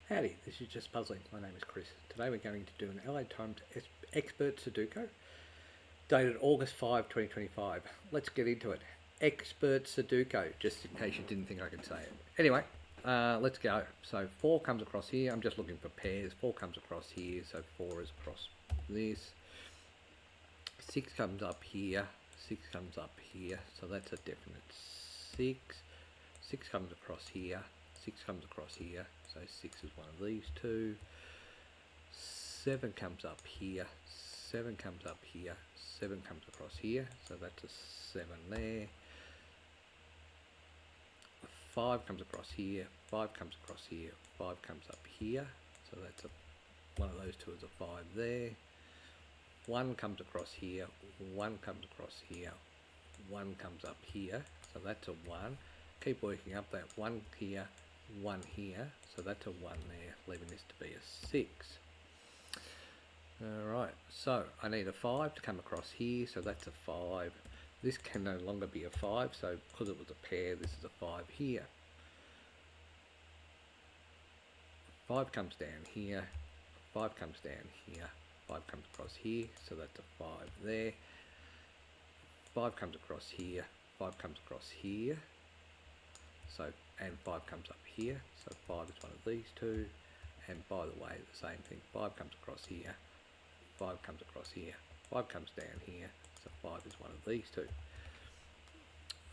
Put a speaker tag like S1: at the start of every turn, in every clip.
S1: Howdy, this is Just Puzzling. My name is Chris. Today we're going to do an LA Times Expert Sudoku, dated August 5, 2025. Let's get into it. Expert Sudoku, just in case you didn't think I could say it. Anyway, let's go. So 4 comes across here. I'm just looking for pairs. 4 comes across here, so 4 is across this. 6 comes up here. 6 comes up here, so that's a definite 6. 6 comes across here. 6 comes across here, so 6 is one of these two. 7 comes up here, 7 comes up here, 7 comes across here, so that's a 7 there. 5 comes across here, 5 comes across here, 5 comes up here, so that's one of those two is a 5 there. 1 comes across here, 1 comes across here, 1 comes up here, so that's a 1. Keep working up that 1 here, 1 here, so that's a 1 there, leaving this to be a 6. Alright, so I need a 5 to come across here, so that's a 5. This can no longer be a 5, so because it was a pair, this is a 5 here. 5 comes down here, 5 comes down here, 5 comes across here, so that's a 5 there. 5 comes across here, 5 comes across here, so and 5 comes up here, so 5 is one of these two, and by the way, the same thing, 5 comes across here, 5 comes across here, 5 comes down here, so 5 is one of these two.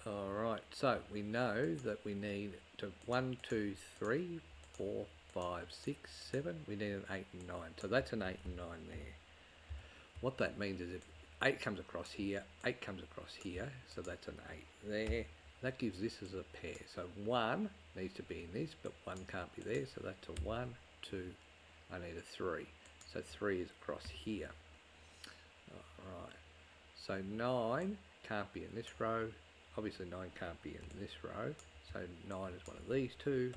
S1: Alright, so we know that we need to 1, 2, 3, 4, 5, 6, 7, we need an 8 and 9, so that's an 8 and 9 there. What that means is if 8 comes across here, 8 comes across here, so that's an 8 there. That gives this as a pair, so 1 needs to be in this, but 1 can't be there, so that's a 1, 2, I need a 3, so 3 is across here. Alright, so 9 can't be in this row, obviously 9 can't be in this row, so 9 is one of these two.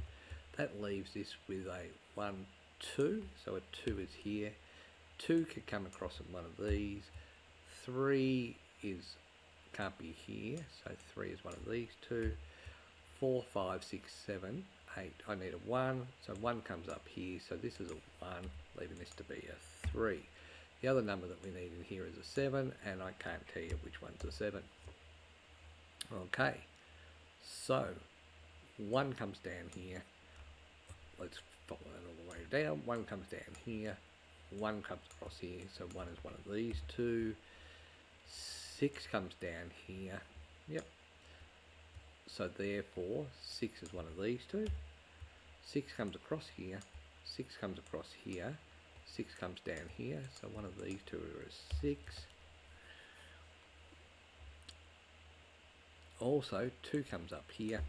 S1: That leaves this with a 1, 2, so a 2 is here, 2 could come across in one of these, 3 can't be here, so 3 is one of these two. 4, 5, 6, 7, 8, I need a 1, so 1 comes up here, so this is a 1, leaving this to be a 3. The other number that we need in here is a 7, and I can't tell you which one's a 7. Okay, so 1 comes down here, let's follow that all the way down, 1 comes down here, 1 comes across here, so 1 is one of these two. 6 comes down here, yep, so therefore 6 is one of these two. 6 comes across here, 6 comes across here, 6 comes down here, so one of these two is 6. Also 2 comes up here,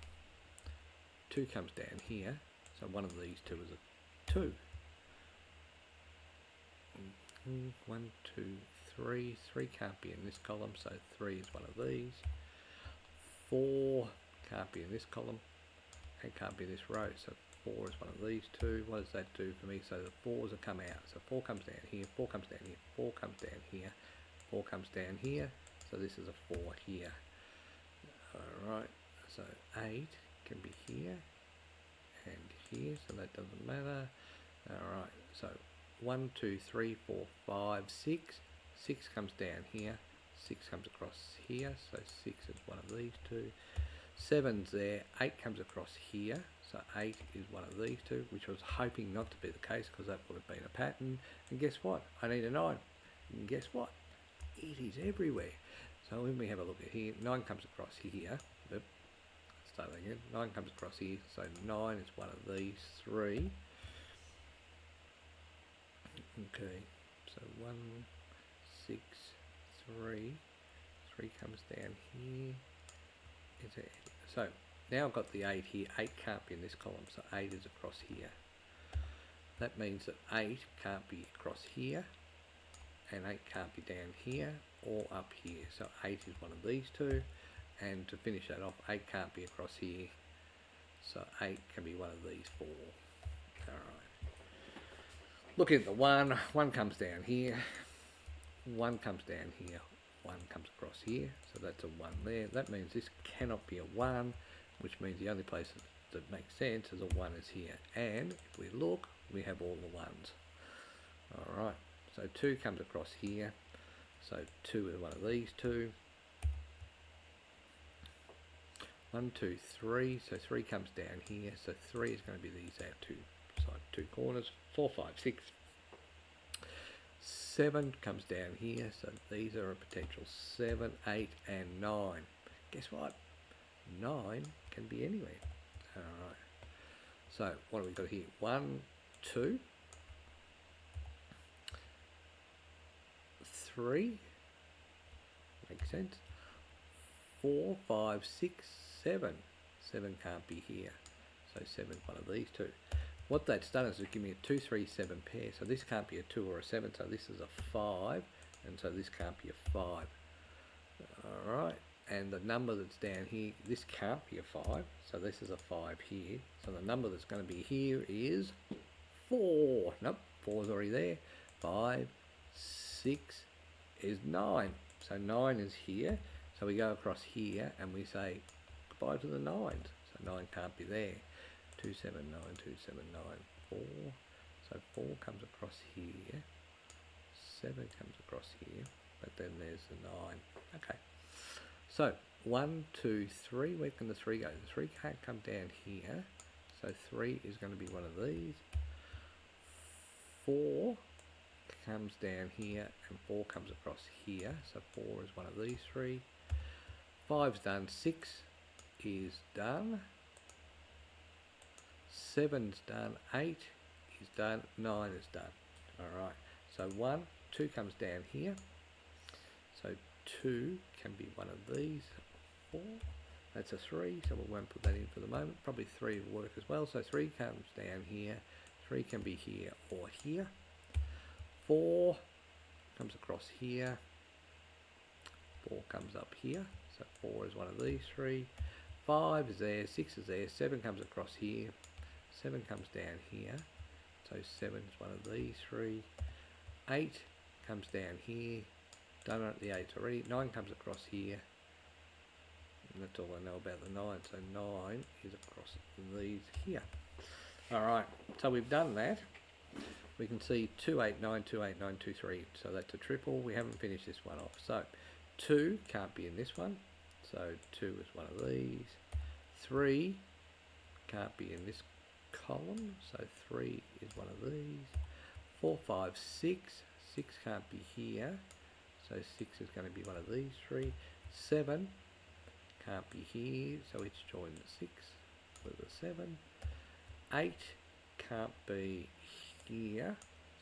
S1: 2 comes down here, so one of these two is a 2. 1, 2, 3, 3 can't be in this column, so 3 is one of these. 4 can't be in this column and can't be in this row, so 4 is one of these two. What does that do for me? So the 4s have come out, so 4 comes down here, 4 comes down here, 4 comes down here, 4 comes down here, so this is a 4 here. Alright, so 8 can be here and here, so that doesn't matter. Alright, so 1, 2, 3, 4, 5, 6. 6 comes down here, 6 comes across here, so 6 is one of these two. 7's there, 8 comes across here, so 8 is one of these two, which I was hoping not to be the case because that would have been a pattern. And guess what? I need a 9. And guess what? It is everywhere. So when we have a look at here, 9 comes across here. Let's start that again. 9 comes across here, so 9 is one of these 3. Okay, so 1, 6, 3, 3 comes down here. So now I've got the 8 here, 8 can't be in this column, so 8 is across here. That means that 8 can't be across here, and 8 can't be down here or up here, so 8 is one of these two, and to finish that off, 8 can't be across here, so 8 can be one of these 4. Alright. Looking at the 1, 1 comes down here, 1 comes down here, 1 comes across here, so that's a 1 there. That means this cannot be a 1, which means the only place that makes sense is a 1 is here. And if we look, we have all the ones. Alright, so 2 comes across here, so 2 is one of these two. 1, 2, 3, so 3 comes down here, so 3 is going to be these out two corners. 4, 5, 6. 7 comes down here, so these are a potential 7, 8 and 9. Guess what? 9 can be anywhere. Alright, so what have we got here? 1, 2, 3, makes sense. 4, 5, 6, 7. 7 can't be here, so 7 is one of these two. What that's done is it's given me a 2, 3, 7 pair, so this can't be a 2 or a 7, so this is a 5, and so this can't be a 5. Alright, and the number that's down here, this can't be a 5, so this is a 5 here, so the number that's going to be here is 4. Nope, 4 is already there. 5, 6 is 9, so 9 is here, so we go across here and we say goodbye to the 9s, so 9 can't be there. 2, 7, 9, 2, 7, 9, 4. So 4 comes across here. 7 comes across here. But then there's the 9. Okay. So 1, 2, 3. Where can the 3 go? The 3 can't come down here. So 3 is going to be one of these. 4 comes down here and 4 comes across here. So 4 is one of these 3. 5's done. 6 is done. 7's done, 8 is done, 9 is done. Alright, so 1, 2 comes down here. So 2 can be one of these. 4, that's a 3, so we won't put that in for the moment. Probably 3 will work as well. So 3 comes down here, 3 can be here or here. 4 comes across here. 4 comes up here, so 4 is one of these 3. 5 is there, 6 is there, 7 comes across here. 7 comes down here, so 7 is one of these 3. 8 comes down here, done at the 8s already. 9 comes across here, and that's all I know about the 9, so 9 is across these here. Alright, so we've done that. We can see 2, 8, 9, 2, 8, 9, 2, 3, so that's a triple. We haven't finished this one off. So 2 can't be in this one, so 2 is one of these. 3 can't be in this column, so 3 is one of these. 4, 5, 6. 6 can't be here, so 6 is going to be one of these 3. 7 can't be here, so it's joined the 6 with a 7. 8 can't be here,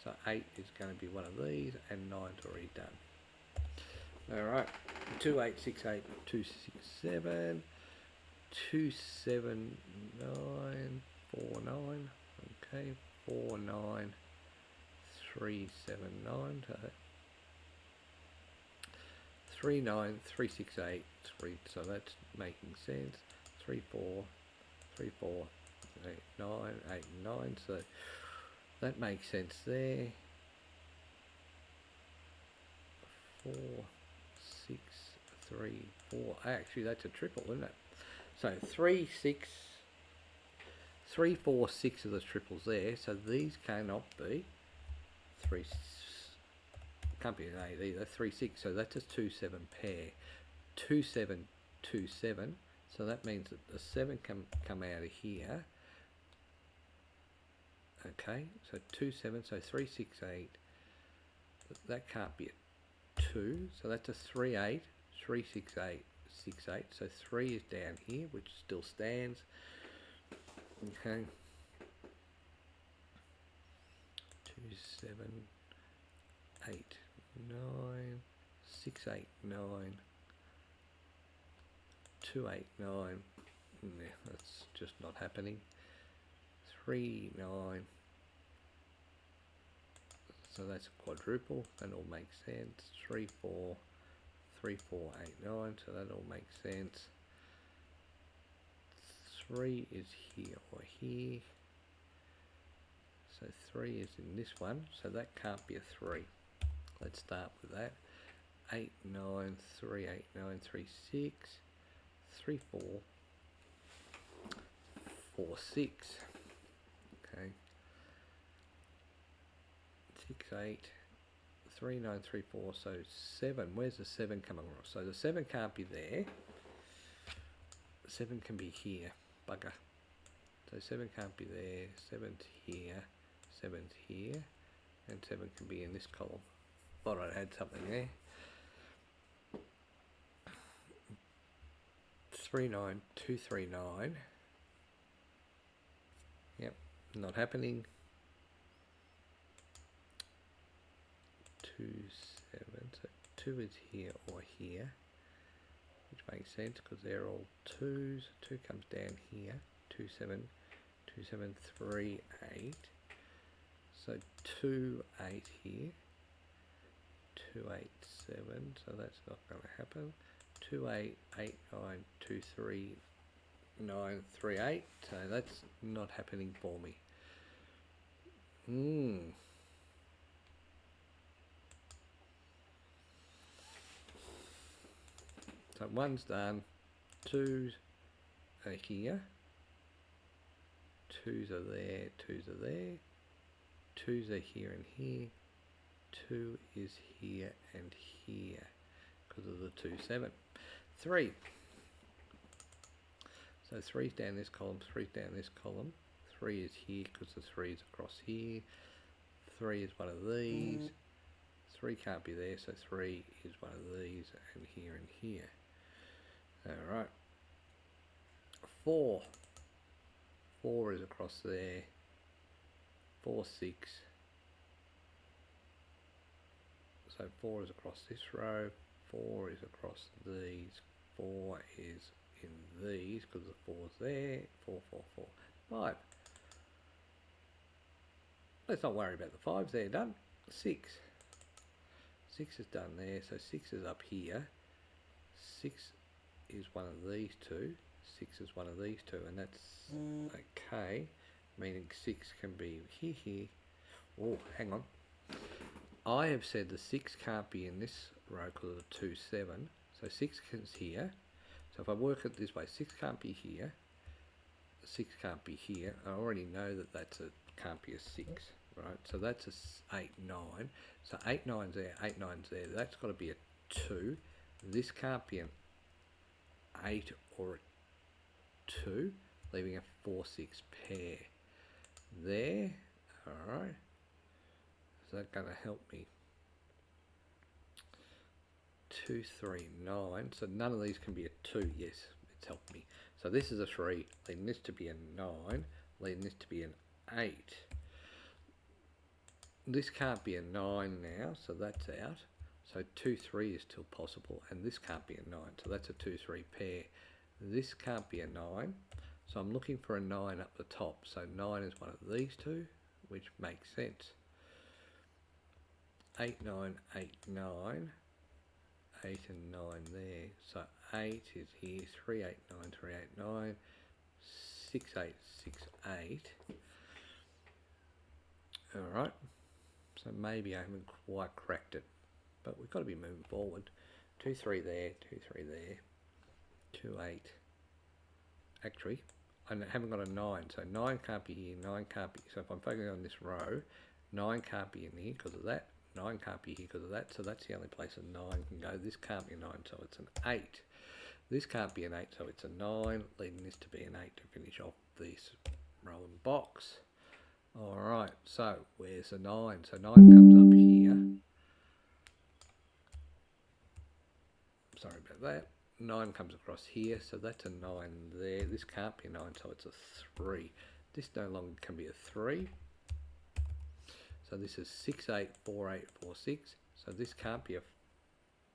S1: so 8 is going to be one of these, and 9's already done. Alright, 2, 8, 6, 8, 2, 6, 7, 2, 7, 9, 4, 9, okay, 4, 9, 3, 7, 9, 3, 9, 3, 6, 8, 3, so that's making sense. 3, 4, 3, 4, 8, 9, 8, 9, so that makes sense there. 4, 6, 3, 4, actually that's a triple, isn't it? So 3, 6, 3, 4, 6 are the triples there, so these cannot be 3, can't be an 8 either, 3, 6, so that's a 2, 7 pair. 2, 7, 2, 7, so that means that the 7 can come out of here. Okay, so 2, 7, so 3, 6, 8, that can't be a 2, so that's a 3, 8, 3, 6, 8, 6, 8, so 3 is down here, which still stands. Okay, 2, 7, 8, 9, 6, 8, 9, 2, 8, 9, yeah, that's just not happening. 3, 9, so that's a quadruple, that all makes sense. 3, 4, 3, 4, 8, 9, so that all makes sense. 3 is here or here, so 3 is in this one, so that can't be a 3. Let's start with that. 8, 9, 3, 8, 9, 3, 6, 3, 4, 4, 6. Okay, 6, 8, 3, 9, 3, 4, so 7. Where's the 7 coming across? So the 7 can't be there. 7 can be here. Bugger. So 7 can't be there. 7's here. 7's here. And 7 can be in this column. Thought I'd had something there. 3, 9, 2, 3, 9. Yep, not happening. 2, 7. So 2 is here or here, which makes sense because they're all 2s. 2 comes down here. 2, 7, 2, 7, 3, 8. So 2, 8 here. 2, 8, 7. So that's not going to happen. 2, 8, 8, 9, 2, 3, 9, 3, 8. So that's not happening for me. So 1's done. 2's are here. 2's are there. 2's are there. 2's are here and here. 2 is here and here because of the 2, 7. 3. So 3's down this column, 3's down this column. 3 is here because the 3 is across here. 3 is one of these. 3 can't be there, so 3 is one of these and here. Alright. 4. 4 is across there. 4, 6. So 4 is across this row. 4 is across these. 4 is in these because the 4's there. 4, 4, 4. 5. Let's not worry about the 5s there, done. 6. 6 is done there, so 6 is up here. 6 is one of these two. 6 is one of these two, and that's okay. Meaning 6 can be here. Oh, hang on. I have said the 6 can't be in this row because of the 2, 7. So 6 is here. So if I work it this way, 6 can't be here. 6 can't be here. I already know that that's can't be a 6, right? So that's a 8, 9. So 8, 9's there, 8, 9's there. That's got to be a 2. This can't be an 8 or a 2, leaving a 4, 6 pair there. All right. Is that going to help me? 2, 3, 9. So none of these can be a 2. Yes, it's helped me. So this is a 3, leading this to be a 9, leading this to be an 8. This can't be a 9 now, so that's out. So 2, 3 is still possible, and this can't be a 9, so that's a 2, 3 pair. This can't be a 9, so I'm looking for a 9 up the top. So 9 is one of these two, which makes sense. 8, 9, 8, 9. 8 and 9 there. So 8 is here. 3, 8, 9, 3, 8, 9. 6, 8, 6, 8. Alright. So maybe I haven't quite cracked it. But we've got to be moving forward. 2, 3 there. 2, 3 there. 2, 8. Actually, I haven't got a 9. So 9 can't be here. 9 can't be. So if I'm focusing on this row, 9 can't be in here because of that. 9 can't be here because of that, so that's the only place a 9 can go. This can't be a 9, so it's an 8. This can't be an 8, so it's a 9, leading this to be an 8 to finish off this row and box. Alright, so where's the 9? So 9 comes up here. Sorry about that. 9 comes across here, so that's a 9 there. This can't be a 9, so it's a 3. This no longer can be a 3. So this is 6, 8, 4, 8, 4, 6. So this can't be a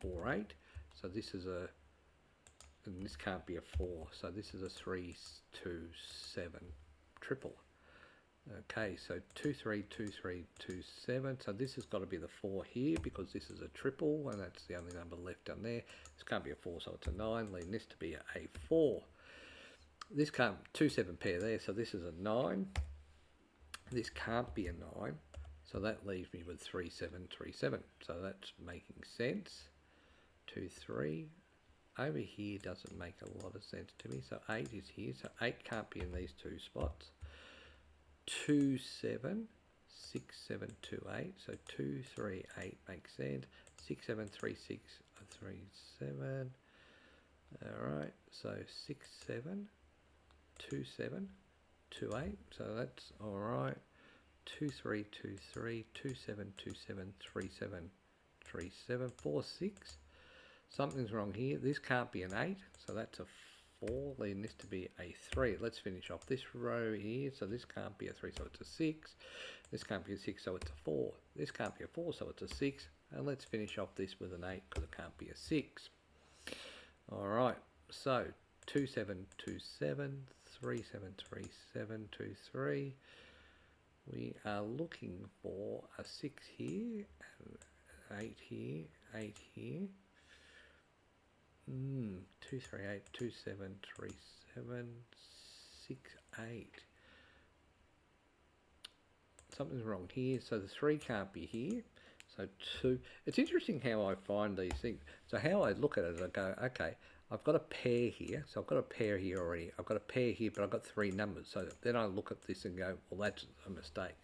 S1: 4, 8. So this is a, and this can't be a 4. So this is a 3, 2, 7 triple. Okay, so 2, 3, 2, 3, 2, 7. So this has got to be the 4 here because this is a triple and that's the only number left down there. This can't be a 4, so it's a 9, leaving this to be a 4. This can't, 2, 7 pair there, so this is a 9. This can't be a 9. So that leaves me with 3, 7, 3, 7. So that's making sense. 2, 3. Over here doesn't make a lot of sense to me. So 8 is here. So 8 can't be in these two spots. 2, 7, 6, 7, 2, 8. So 2, 3, 8 makes sense. 6, 7, 3, 6, 3, 7. Alright, so 6, 7, 2, 7, 2, 8. So that's alright. 2, 3, 2, 3, 2, 7, 2, 7, 3, 7, 3, 7, 4, 6. Something's wrong here. This can't be an 8, so that's a 4, leading this to be a 3. Let's finish off this row here. So this can't be a 3, so it's a 6. This can't be a 6, so it's a 4. This can't be a 4, so it's a 6. And let's finish off this with an 8, because it can't be a 6. Alright, so 2, 7, 2, 7, 3, 7, 3, 7, 2, 3. We are looking for a 6 here, and 8 here, 8 here. 2, 3, 8, 2, 7, 3, 7, 6, 8. Something's wrong here, so the 3 can't be here. So 2. It's interesting how I find these things. So how I look at it, I go, okay, I've got a pair here. So I've got a pair here already. I've got a pair here, but I've got 3 numbers. So then I look at this and go, well, that's a mistake.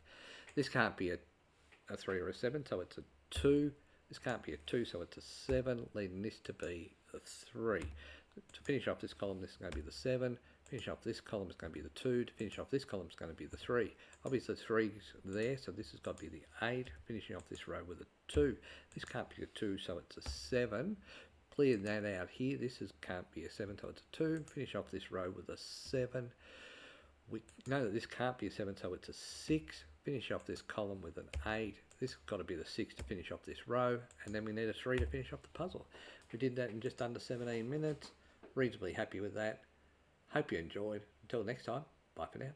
S1: This can't be a 3 or a 7, so it's a 2. This can't be a 2, so it's a 7, leading this to be a 3. To finish off this column, this is going to be the 7. Finish off this column is going to be the 2. To finish off this column is going to be the 3. Obviously, the 3's there, so this has got to be the 8. Finishing off this row with a 2. This can't be a 2, so it's a 7. Clear that out here. This can't be a 7, so it's a 2. Finish off this row with a 7. We know that this can't be a 7, so it's a 6. Finish off this column with an 8. This has got to be the 6 to finish off this row, and then we need a 3 to finish off the puzzle. We did that in just under 17 minutes. Reasonably happy with that. Hope you enjoyed. Until next time, bye for now.